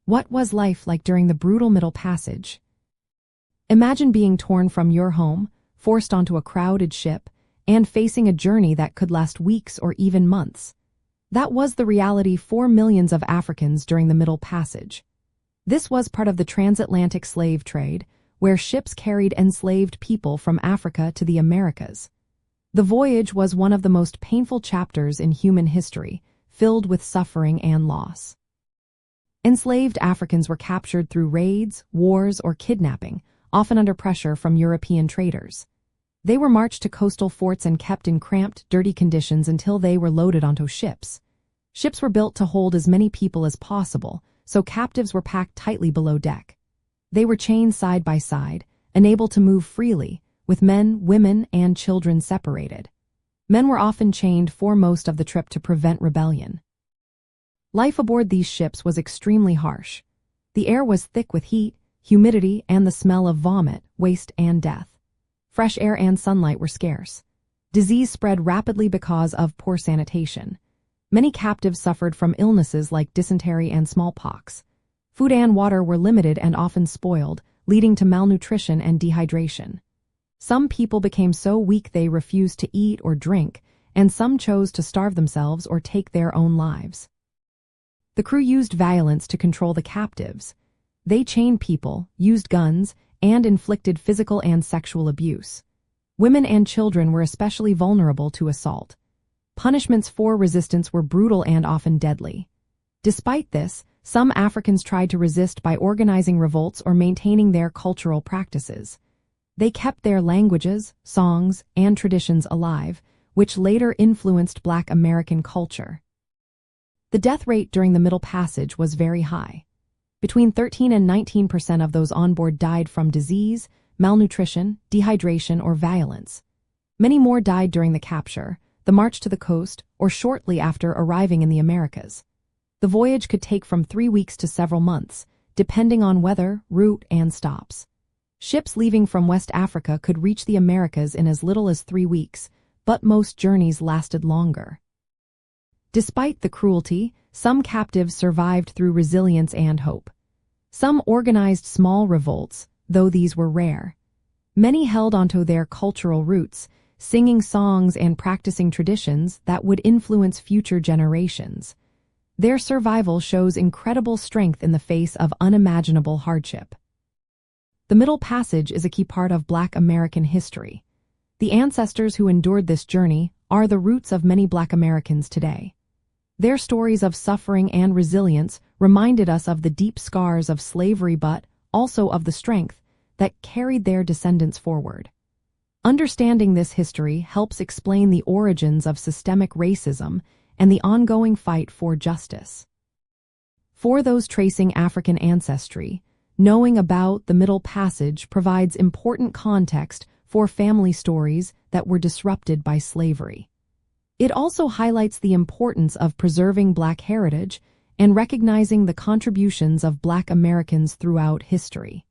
What was life like during the brutal Middle Passage? Imagine being torn from your home, forced onto a crowded ship, and facing a journey that could last weeks or even months. That was the reality for millions of Africans during the Middle Passage. This was part of the transatlantic slave trade, where ships carried enslaved people from Africa to the Americas. The voyage was one of the most painful chapters in human history, filled with suffering and loss. Enslaved Africans were captured through raids, wars, or kidnapping, often under pressure from European traders. They were marched to coastal forts and kept in cramped, dirty conditions until they were loaded onto ships. Ships were built to hold as many people as possible, so captives were packed tightly below deck. They were chained side by side, unable to move freely, with men, women, and children separated. Men were often chained for most of the trip to prevent rebellion. Life aboard these ships was extremely harsh. The air was thick with heat, humidity, and the smell of vomit, waste, and death. Fresh air and sunlight were scarce. Disease spread rapidly because of poor sanitation. Many captives suffered from illnesses like dysentery and smallpox. Food and water were limited and often spoiled, leading to malnutrition and dehydration. Some people became so weak they refused to eat or drink, and some chose to starve themselves or take their own lives. The crew used violence to control the captives. They chained people, used guns, and inflicted physical and sexual abuse. Women and children were especially vulnerable to assault. Punishments for resistance were brutal and often deadly. Despite this, some Africans tried to resist by organizing revolts or maintaining their cultural practices. They kept their languages, songs, and traditions alive, which later influenced Black American culture. The death rate during the Middle Passage was very high. Between 13 and 19% of those on board died from disease, malnutrition, dehydration, or violence. Many more died during the capture, the march to the coast, or shortly after arriving in the Americas. The voyage could take from 3 weeks to several months, depending on weather, route, and stops. Ships leaving from West Africa could reach the Americas in as little as 3 weeks, but most journeys lasted longer. Despite the cruelty, some captives survived through resilience and hope. Some organized small revolts, though these were rare. Many held onto their cultural roots, singing songs and practicing traditions that would influence future generations. Their survival shows incredible strength in the face of unimaginable hardship. The Middle Passage is a key part of Black American history. The ancestors who endured this journey are the roots of many Black Americans today. Their stories of suffering and resilience reminded us of the deep scars of slavery but also of the strength that carried their descendants forward. Understanding this history helps explain the origins of systemic racism and the ongoing fight for justice. For those tracing African ancestry, knowing about the Middle Passage provides important context for family stories that were disrupted by slavery. It also highlights the importance of preserving Black heritage and recognizing the contributions of Black Americans throughout history.